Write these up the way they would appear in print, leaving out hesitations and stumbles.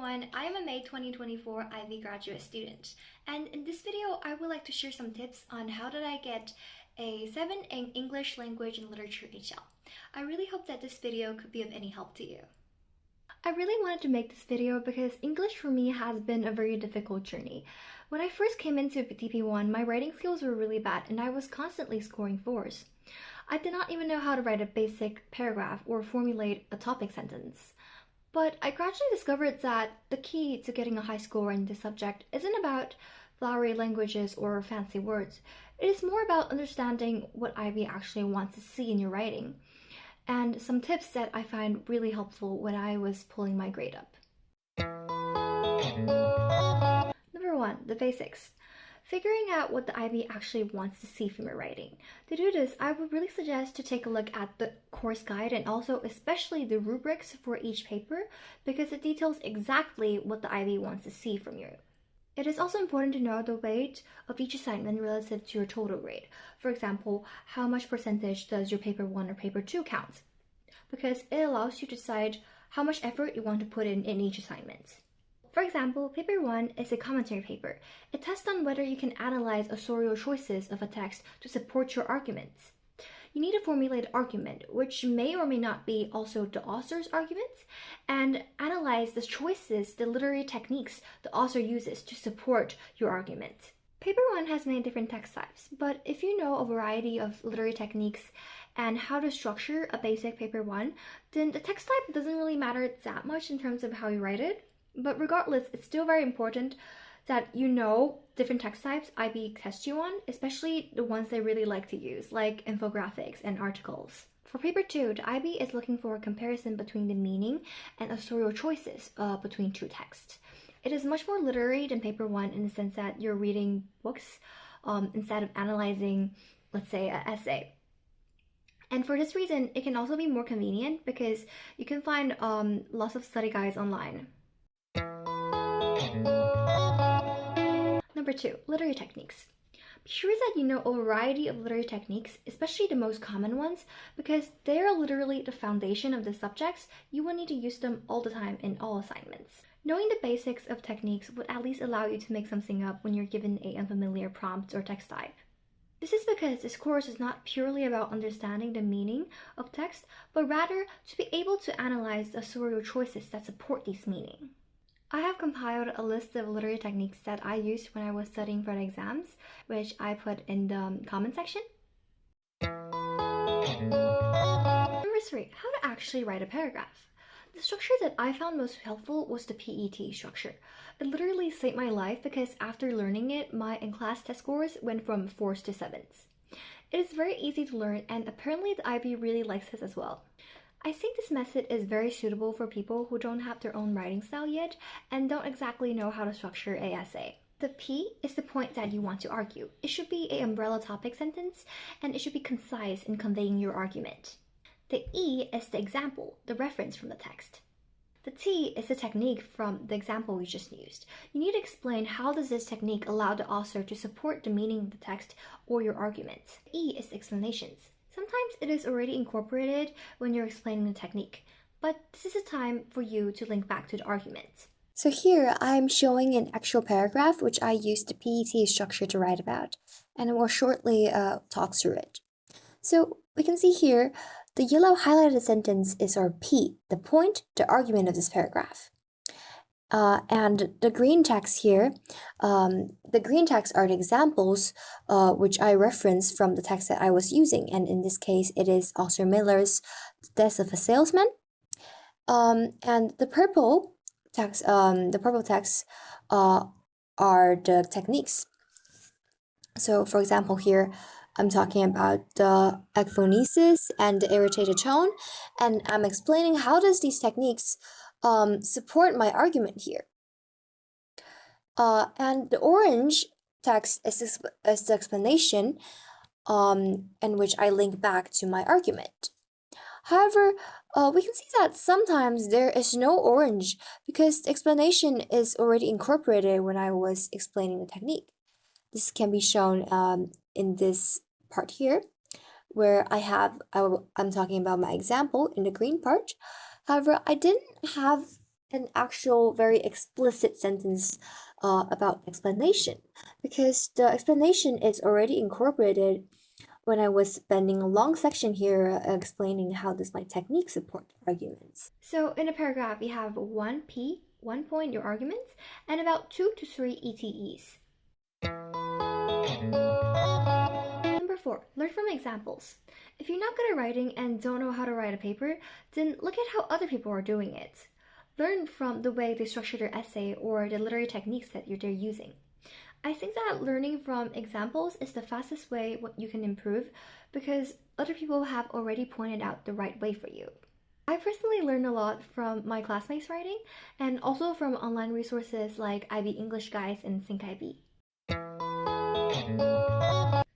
everyone, I am a May 2024 IB graduate student, and in this video I would like to share some tips on how did I get a 7 in English Language and Literature HL. I really hope that this video could be of any help to you. I really wanted to make this video because English for me has been a very difficult journey. When I first came into DP1, my writing skills were really bad and I was constantly scoring 4s. I did not even know how to write a basic paragraph or formulate a topic sentence. But I gradually discovered that the key to getting a high score in this subject isn't about flowery languages or fancy words. It is more about understanding what IB actually wants to see in your writing, and some tips that I find really helpful when I was pulling my grade up. Number 1, the basics. Figuring out what the IB actually wants to see from your writing. To do this, I would really suggest to take a look at the course guide and also especially the rubrics for each paper because it details exactly what the IB wants to see from you. It is also important to know the weight of each assignment relative to your total grade. For example, how much percentage does your paper 1 or paper 2 count? Because it allows you to decide how much effort you want to put in each assignment. For example, paper 1 is a commentary paper. It tests on whether you can analyze authorial choices of a text to support your arguments. You need to formulate an argument, which may or may not be also the author's arguments, and analyze the choices, the literary techniques the author uses to support your argument. Paper 1 has many different text types, but if you know a variety of literary techniques and how to structure a basic paper 1, then the text type doesn't really matter that much in terms of how you write it. But regardless, it's still very important that you know different text types IB tests you on, especially the ones they really like to use, like infographics and articles. For paper 2, the IB is looking for a comparison between the meaning and authorial choices between two texts. It is much more literary than paper 1 in the sense that you're reading books instead of analyzing, let's say, an essay. And for this reason, it can also be more convenient because you can find lots of study guides online. Number 2, literary techniques. Be sure that you know a variety of literary techniques, especially the most common ones, because they are literally the foundation of the subjects. You will need to use them all the time in all assignments. Knowing the basics of techniques would at least allow you to make something up when you're given an unfamiliar prompt or text type. This is because this course is not purely about understanding the meaning of text, but rather to be able to analyze the authorial choices that support this meaning. I have compiled a list of literary techniques that I used when I was studying for the exams, which I put in the comment section. Number 3, how to actually write a paragraph. The structure that I found most helpful was the PET structure. It literally saved my life because after learning it, my in-class test scores went from 4s to 7s. It is very easy to learn and apparently the IB really likes this as well. I think this method is very suitable for people who don't have their own writing style yet and don't exactly know how to structure an essay. The P is the point that you want to argue. It should be an umbrella topic sentence and it should be concise in conveying your argument. The E is the example, the reference from the text. The T is the technique from the example we just used. You need to explain how does this technique allow the author to support the meaning of the text or your argument. E is explanations. Sometimes it is already incorporated when you're explaining the technique, but this is a time for you to link back to the argument. So here I'm showing an actual paragraph which I used the PET structure to write about, and I will shortly talk through it. So we can see here the yellow highlighted sentence is our P, the point, the argument of this paragraph. And the green text here, the green text are the examples which I referenced from the text that I was using, and in this case it is Arthur Miller's Death of a Salesman. And the purple text, are the techniques. So for example here, I'm talking about the ekphonesis and the irritated tone, and I'm explaining how does these techniques support my argument here. And the orange text is the explanation in which I link back to my argument. However, we can see that sometimes there is no orange because the explanation is already incorporated when I was explaining the technique. This can be shown in this part here, where I'm talking about my example in the green part. However, I didn't have an actual very explicit sentence about explanation, because the explanation is already incorporated when I was spending a long section here explaining how does my technique support arguments. So in a paragraph, you have one P, 1 point your arguments, and about 2 to 3 ETEs. Number 4, learn from examples. If you're not good at writing and don't know how to write a paper, then look at how other people are doing it. Learn from the way they structure their essay or the literary techniques that they're using. I think that learning from examples is the fastest way what you can improve because other people have already pointed out the right way for you. I personally learned a lot from my classmates' writing and also from online resources like IB English Guides and SyncIB.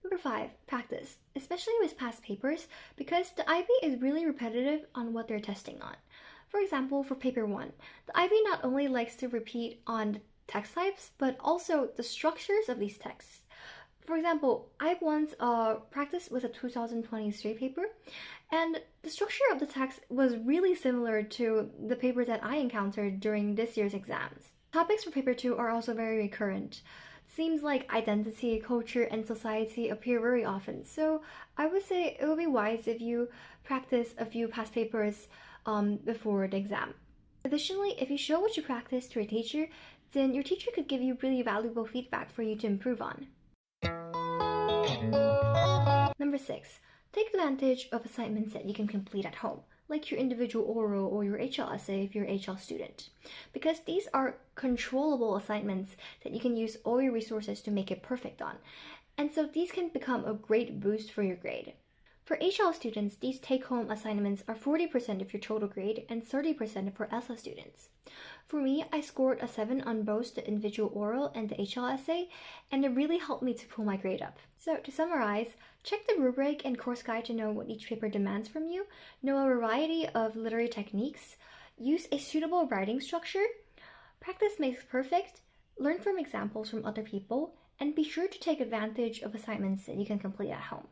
Number 5, practice, especially with past papers, because the IB is really repetitive on what they're testing on. For example, for paper 1, the IB not only likes to repeat on text types, but also the structures of these texts. For example, I once practiced with a 2023 paper, and the structure of the text was really similar to the papers that I encountered during this year's exams. Topics for paper 2 are also very recurrent. Seems like identity, culture, and society appear very often, so I would say it would be wise if you practice a few past papers before the exam. Additionally, if you show what you practice to your teacher, then your teacher could give you really valuable feedback for you to improve on. Number 6, take advantage of assignments that you can complete at home, like your individual oral or your HL essay if you're an HL student, because these are controllable assignments that you can use all your resources to make it perfect on, and so these can become a great boost for your grade. For HL students, these take-home assignments are 40% of your total grade and 30% for ELSA students. For me, I scored a 7 on both the individual oral and the HL essay, and it really helped me to pull my grade up. So to summarize, check the rubric and course guide to know what each paper demands from you, know a variety of literary techniques, use a suitable writing structure, practice makes perfect, learn from examples from other people, and be sure to take advantage of assignments that you can complete at home.